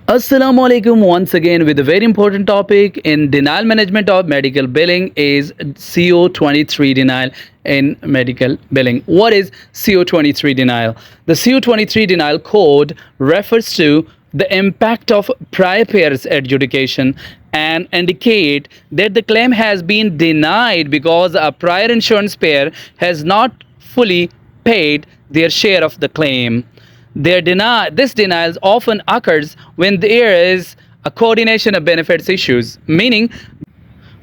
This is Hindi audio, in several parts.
Assalamu alaikum once again with a very important topic in denial management of medical billing is CO23 denial in medical billing. What is CO23 denial? The CO23 denial code refers to the impact of prior payers adjudication and indicate that the claim has been denied because a prior insurance payer has not fully paid their share of the claim. This denial often occurs when there is a coordination of benefits issues, meaning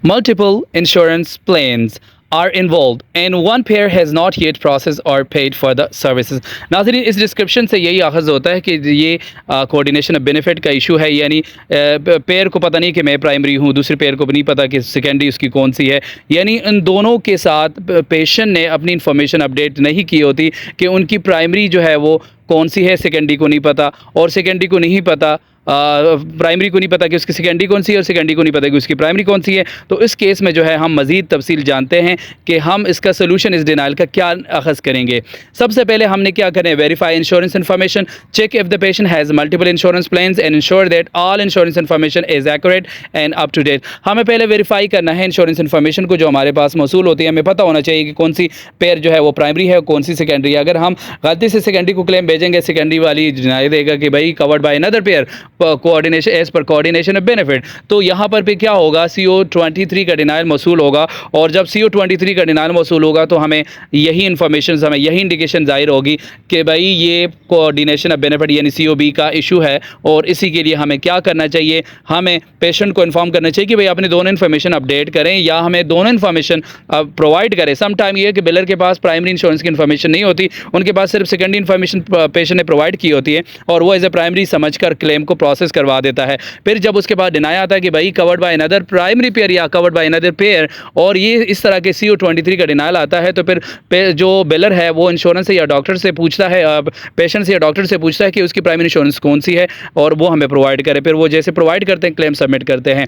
multiple insurance plans are involved and one payer has not yet processed or paid for the services. नाज़रीन, इस डिस्क्रिप्शन से यही आगाज़ होता है कि ये कोऑर्डिनेशन ऑफ बेनिफिट का इशू है, यानी पेयर को पता नहीं कि मैं प्राइमरी हूँ, दूसरे पेयर को भी नहीं पता कि सेकेंडरी उसकी कौन सी है, यानी इन दोनों के साथ पेशेंट ने अपनी इन्फॉर्मेशन अपडेट नहीं की होती कि उनकी प्राइमरी जो है वो कौन सी है, सेकेंडरी को नहीं पता, और सेकेंडरी को नहीं पता, प्राइमरी को नहीं पता कि उसकी सेकेंडरी कौन सी है और सेकेंडरी को नहीं पता कि उसकी प्राइमरी कौन सी है। तो इस केस में जो है हम मज़ीद तफसील जानते हैं कि हम इसका सोल्यूशन इस डिनाइल का क्या अखज़ करेंगे। सबसे पहले हमने क्या करें, verify insurance information, check if the patient has multiple insurance plans and ensure that all insurance information is accurate and up to date. हमें पहले वेरीफाई करना है इंश्योरेंस इन्फॉर्मेशन को जो हमारे पास मौसूल होती है। हमें पता होना चाहिए कि कौन सी पेयर जो है वो प्राइमरी है और कौन सी सेकेंडरी है। अगर हम गलती से सेकेंडरी को क्लेम भेजेंगे, सेकेंडरी वाली डिनाई देगा कि भाई covered by another payer coordination as per coordination of benefit, तो यहाँ पर क्या होगा, CO23 का डिनाइल मौसूल होगा। और जब CO23 का डिनाइल मौसूल होगा तो हमें यही इन्फॉर्मेशन, हमें यही इंडिकेशन ज़ाहिर होगी कि भाई ये कोऑर्डिनेशन ऑफ बेनिफिट यानी COB का इशू है। और इसी के लिए हमें क्या करना चाहिए, हमें पेशेंट को इन्फॉर्म करना चाहिए कि भाई अपनी दोनों इन्फॉर्मेशन अपडेट करें या हमें दोनों इन्फॉर्मेशन प्रोवाइड करें। सम टाइम ये है कि बिलर के पास प्राइमरी इंश्योरेंस की इन्फॉर्मेशन नहीं होती, उनके पास सिर्फ सेकेंडरी इन्फॉर्मेशन पेशेंट ने प्रोवाइड की होती है और वो एज ए प्राइमरी समझकर क्लेम को प्रोसेस करवा देता है। फिर जब उसके बाद डिनाई आता है कि भाई covered by another primary pair या कवर्ड बाय अनदर पेयर, और ये इस तरह के CO23 का डिनाइल आता है, तो फिर जो बिलर है वो इंश्योरेंस से या डॉक्टर से पूछता है, पेशेंट से या डॉक्टर से पूछता है कि उसकी प्राइमरी इंश्योरेंस कौन सी है और वो हमें प्रोवाइड करे। फिर वो जैसे प्रोवाइड करते हैं क्लेम सबमिट करते हैं।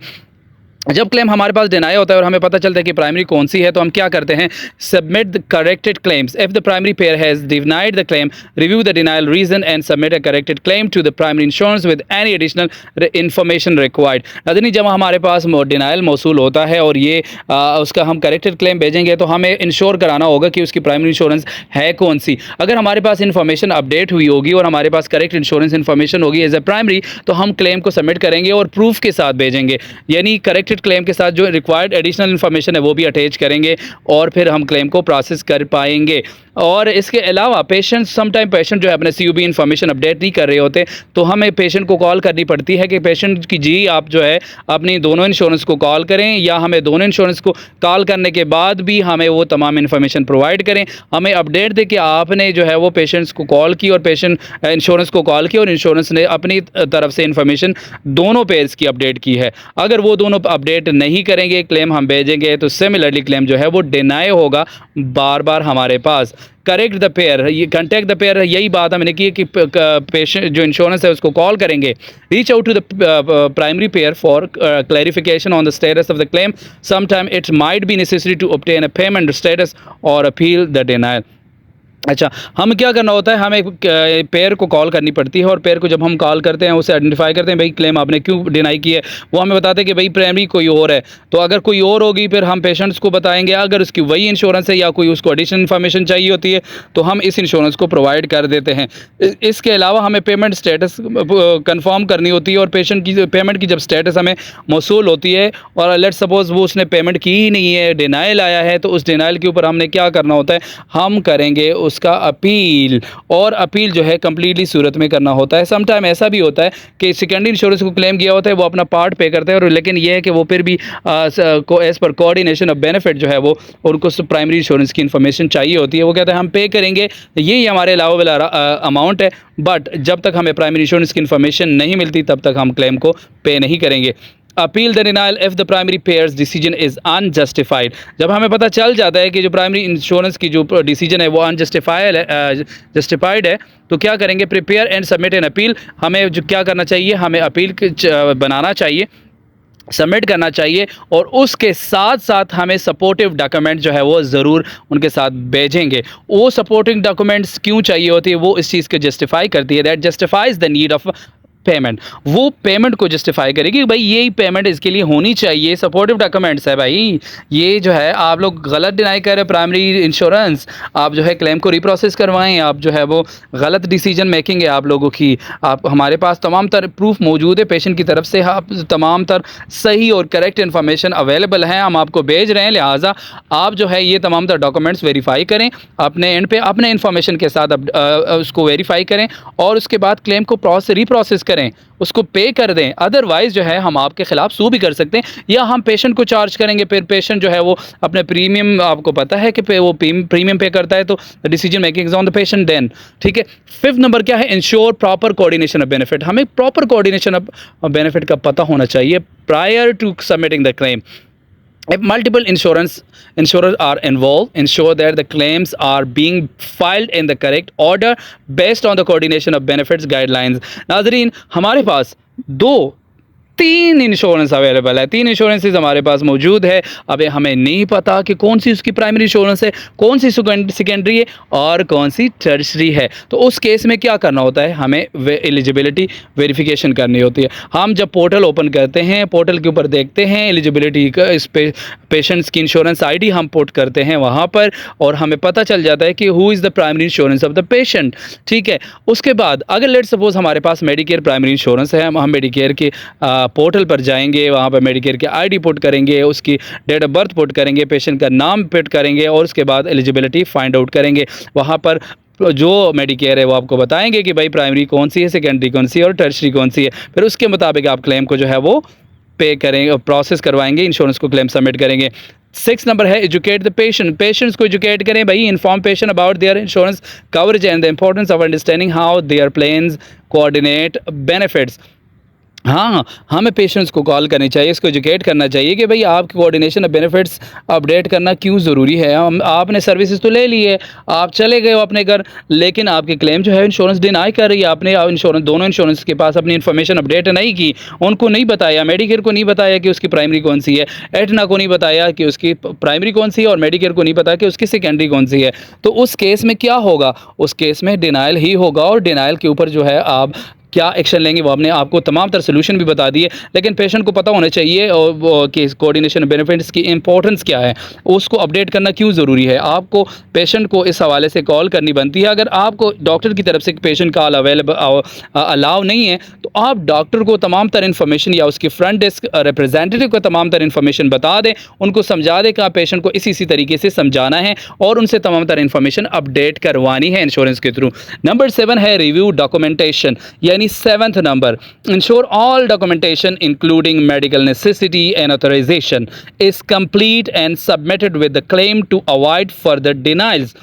जब क्लेम हमारे पास डिनाई होता है और हमें पता चलता है कि प्राइमरी कौन सी है, तो हम क्या करते हैं, submit the corrected claims if the primary payer has denied the claim, review the denial reason and submit a corrected claim to the primary insurance with any additional information required. यानी जब हमारे पास डिनाइल मौसूल होता है और ये उसका हम करेक्टेड क्लेम भेजेंगे तो हमें इंश्योर कराना होगा कि उसकी प्राइमरी इंश्योरेंस है कौन सी। अगर हमारे पास इन्फॉर्मेशन अपडेट हुई होगी और हमारे पास करेक्ट इंश्योरेंस इन्फॉर्मेशन होगी एज ए प्राइमरी, तो हम क्लेम को सबमिट करेंगे और प्रूफ के साथ भेजेंगे, यानी करेक्टेड क्लेम के साथ जो रिक्वायर्ड एडिशनल इन्फॉर्मेशन है वो भी अटैच करेंगे और फिर हम क्लेम को प्रोसेस कर पाएंगे। और इसके अलावा पेशेंट समटाइम पेशेंट जो है अपने COB इन्फॉर्मेशन अपडेट नहीं कर रहे होते, तो हमें पेशेंट को कॉल करनी पड़ती है कि पेशेंट की जी आप जो है अपनी दोनों इंश्योरेंस को कॉल करें, या हमें दोनों इंश्योरेंस को कॉल करने के बाद भी हमें वो तमाम इन्फॉर्मेशन प्रोवाइड करें। हमें अपडेट दे कि आपने जो है वो पेशेंट्स को कॉल की और पेशेंट इंश्योरेंस को कॉल की और इंश्योरेंस ने अपनी तरफ से इन्फॉर्मेशन दोनों पेयर्स की अपडेट की है। अगर वो दोनों अपडेट नहीं करेंगे, क्लेम हम भेजेंगे, तो सिमिलरली क्लेम जो है वो डिनाई होगा बार बार हमारे पास। करेक्ट द पेयर, ये कॉन्टैक्ट द पेयर, यही बात हमने की कि पेशेंट जो इंश्योरेंस है उसको कॉल करेंगे, reach out to the primary payer for clarification on the status of the claim, some time it might be necessary to obtain a payment status और अपील द डिनाइल। अच्छा, हम क्या करना होता है, हमें पेयर को कॉल करनी पड़ती है और पेयर को जब हम कॉल करते हैं उसे आइडेंटिफाई करते हैं, भाई क्लेम आपने क्यों डिनाई की है। वो हमें बताते हैं कि भाई प्राइमरी कोई और है, तो अगर कोई और होगी फिर हम पेशेंट्स को बताएंगे। अगर उसकी वही इंश्योरेंस है या कोई उसको एडिशनल इन्फॉर्मेशन चाहिए होती है तो हम इस इंश्योरेंस को प्रोवाइड कर देते हैं। इसके अलावा हमें पेमेंट स्टेटस कन्फर्म करनी होती है और पेशेंट की पेमेंट की जब स्टेटस हमें मौसूल होती है और लेट सपोज वो उसने पेमेंट की ही नहीं है, डिनाइल आया है, तो उस डिनाइल के ऊपर हमने क्या करना होता है, हम करेंगे उसका अपील। और अपील जो है कंप्लीटली सूरत में करना होता है। सम टाइम ऐसा भी होता है कि सेकेंडरी इंश्योरेंस को क्लेम किया होता है, वो अपना पार्ट पे करते हैं, और लेकिन ये है कि वो फिर भी as per coordination of benefit जो है वो उनको प्राइमरी इंश्योरेंस की इन्फॉर्मेशन चाहिए होती है। वो कहते हैं हम पे करेंगे, यही हमारे अलाउबल अमाउंट है, बट जब तक हमें प्राइमरी इंश्योरेंस की इन्फॉर्मेशन नहीं मिलती तब तक हम क्लेम को पे नहीं करेंगे। Appeal the denial if the primary pairs decision is unjustified. जब हमें पता चल जाता है कि जो प्राइमरी इंश्योरेंस की जो डिसीजन है वो जस्टिफाइड है, तो क्या करेंगे, prepare and submit an appeal. हमें जो क्या करना चाहिए, हमें अपील बनाना चाहिए, सबमिट करना चाहिए, और उसके साथ साथ हमें सपोर्टिव डॉक्यूमेंट जो है वो ज़रूर उनके साथ भेजेंगे। वो सपोर्टिंग डॉक्यूमेंट्स क्यों चाहिए होती है, वो इस चीज़ को जस्टिफाई करती है, that justifies the need of payment, वो पेमेंट को जस्टिफाई करेगी कि भाई ये पेमेंट इसके लिए होनी चाहिए। सपोर्टिव डॉक्यूमेंट्स है भाई, ये जो है आप लोग गलत डिनाई कर रहे हैं प्राइमरी इंश्योरेंस, आप जो है क्लेम को रिप्रोसेस करवाएं, आप जो है वो गलत डिसीजन मेकिंग है आप लोगों की। आप हमारे पास तमाम तर प्रूफ मौजूद है पेशेंट की तरफ से, आप तमाम तर सही और करेक्ट इन्फॉर्मेशन अवेलेबल है, हम आपको भेज रहे हैं। लिहाजा आप जो है ये तमाम तर डॉक्यूमेंट्स वेरीफाई करें अपने एंड पे, अपने इन्फॉर्मेशन के साथ उसको वेरीफाई करें और उसके बाद क्लेम को रिप्रोसेस करें, उसको पे कर दें। अदरवाइज़ जो है हम आपके खिलाफ सू भी कर सकते हैं या हम पेशेंट को चार्ज करेंगे, फिर पेशेंट जो है वो अपने प्रीमियम, आपको पता है कि वो प्रीमियम पे करता है तो decision making is on the patient then. ठीक है, 5th नंबर क्या है, ensure proper coordination of benefit. हमें प्रॉपर कोऑर्डिनेशन ऑफ बेनिफिट का पता होना चाहिए prior to submitting the claim. If multiple insurers are involved, ensure that the claims are being filed in the correct order based on the coordination of benefits guidelines. नाज़रीन, हमारे पास 3 इंश्योरेंस अवेलेबल है, 3 इंश्योरेंसेज हमारे पास मौजूद है। अब हमें नहीं पता कि कौन सी उसकी प्राइमरी इंश्योरेंस है, कौन सी सेकेंडरी है और कौन सी टर्शरी है। तो उस केस में क्या करना होता है, हमें एलिजिबिलिटी वेरिफिकेशन करनी होती है। हम जब पोर्टल ओपन करते हैं, पोर्टल के ऊपर देखते हैं एलिजिबिलिटी का, इस पेशेंट्स की इंश्योरेंस आईडी हम पुट करते हैं वहाँ पर और हमें पता चल जाता है कि who is the primary insurance of the patient. ठीक है, उसके बाद अगर लेट सपोज हमारे पास मेडिकेयर प्राइमरी इंश्योरेंस है, हम मेडिकेयर के पोर्टल पर जाएंगे, वहाँ पर मेडिकेयर की आईडी पुट करेंगे, उसकी डेट ऑफ बर्थ पुट करेंगे, पेशेंट का नाम पुट करेंगे और उसके बाद एलिजिबिलिटी फाइंड आउट करेंगे। वहाँ पर जो मेडिकेयर है वो आपको बताएंगे कि भाई प्राइमरी कौन सी है, सेकेंडरी कौन सी है और टर्शरी कौन सी है। फिर उसके मुताबिक आप क्लेम को जो है वो पे करेंगे, प्रोसेस करवाएंगे, इंश्योरेंस को क्लेम सबमिट करेंगे। 6 नंबर है एजुकेट द पेशेंट। पेशेंट्स को एजुकेट करें भाई, inform patient about their insurance coverage and the importance of understanding how their plans coordinate benefits. हाँ, हमें पेशेंट्स को कॉल करनी चाहिए, इसको एजुकेट करना चाहिए कि भाई आपकी कोऑर्डिनेशन ऑफ बेनिफिट्स अपडेट करना क्यों ज़रूरी है। आपने सर्विसेज तो ले ली है, आप चले गए हो अपने घर, लेकिन आपकी क्लेम जो है इंश्योरेंस डिनाई कर रही है। आपने दोनों इंश्योरेंस के पास अपनी इन्फॉर्मेशन अपडेट नहीं की, उनको नहीं बताया, मेडिकेयर को नहीं बताया कि उसकी प्राइमरी कौन सी है, एटना को नहीं बताया कि उसकी प्राइमरी कौन सी है और मेडिकेयर को नहीं पता कि उसकी सेकेंडरी कौन सी है। तो उस केस में क्या होगा, उस केस में डिनाइल ही होगा और डिनाइल के ऊपर जो है आप क्या एक्शन लेंगे वो हमने आपको तमाम तरह सोल्यूशन भी बता दिए। लेकिन पेशेंट को पता होना चाहिए और कि कोऑर्डिनेशन बेनिफिट्स की इंपॉर्टेंस क्या है, उसको अपडेट करना क्यों ज़रूरी है। आपको पेशेंट को इस हवाले से कॉल करनी बनती है। अगर आपको डॉक्टर की तरफ से पेशेंट कॉल अलाउ नहीं है तो आप डॉक्टर को तमाम तरह इन्फॉर्मेशन या उसकी फ्रंट डेस्क रिप्रेजेंटेटिव को तमाम तरह इन्फॉर्मेशन बता दें, उनको समझा दें कि आप पेशेंट को इसी तरीके से समझाना है और उनसे तमाम तरह इन्फॉर्मेशन अपडेट करवानी है इंश्योरेंस के थ्रू। नंबर 7 है रिव्यू डॉक्यूमेंटेशन, यानी 7th number, ensure all documentation including medical necessity and authorization is complete and submitted with the claim to avoid further denials.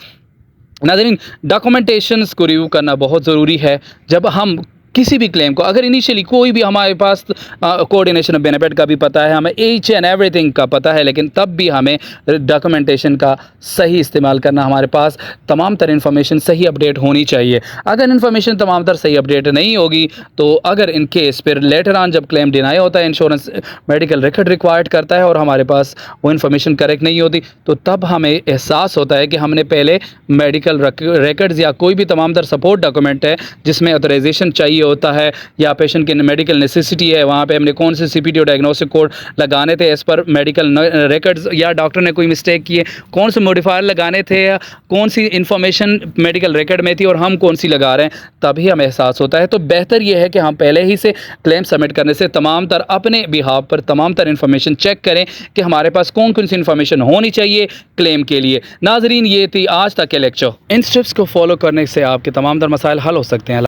नाज़रीन, डॉक्यूमेंटेशंस को रिव्यू करना बहुत ज़रूरी है। जब हम किसी भी क्लेम को, अगर इनिशियली कोई भी हमारे पास कोऑर्डिनेशन ऑफ बेनिफिट का भी पता है, हमें ईच एंड एवरीथिंग का पता है, लेकिन तब भी हमें डॉक्यूमेंटेशन का सही इस्तेमाल करना, हमारे पास तमाम तरह इन्फॉर्मेशन सही अपडेट होनी चाहिए। अगर इन्फॉर्मेशन तमाम तरह सही अपडेट नहीं होगी तो अगर इन केस फिर लेटर ऑन जब क्लेम डिनाई होता है, इंश्योरेंस मेडिकल रिकॉर्ड रिक्वायर्ड करता है और हमारे पास वो इन्फॉर्मेशन करेक्ट नहीं होती, तो तब हमें एहसास होता है कि हमने पहले मेडिकल रिकॉर्ड्स या कोई भी तमाम तरह सपोर्ट डॉक्यूमेंट है जिसमें ऑथराइजेशन चाहिए होता है या पेशेंट की मेडिकल नेसेसिटी है, वहाँ पे हमने कौन से CPT और डायग्नोस्टिक कोड लगाने थे एज पर मेडिकल रिकॉर्ड्स, या डॉक्टर ने कोई मिस्टेक की है, कौन से मॉडिफायर लगाने थे या कौन सी इन्फॉर्मेशन मेडिकल रिकॉर्ड में थी और हम कौन सी लगा रहे हैं, तभी हमें एहसास होता है। तो बेहतर ये है कि हम पहले ही से क्लेम सबमिट करने से तमाम तर अपने बिहाफ पर तमाम तर इन्फॉर्मेशन चेक करें कि हमारे पास कौन कौन सी इन्फॉर्मेशन होनी चाहिए क्लेम के लिए। नाजरीन, ये थी आज तक के लेक्चर। इन स्टेप्स को फॉलो करने से आपके तमाम तर मसाइल हल हो सकते हैं।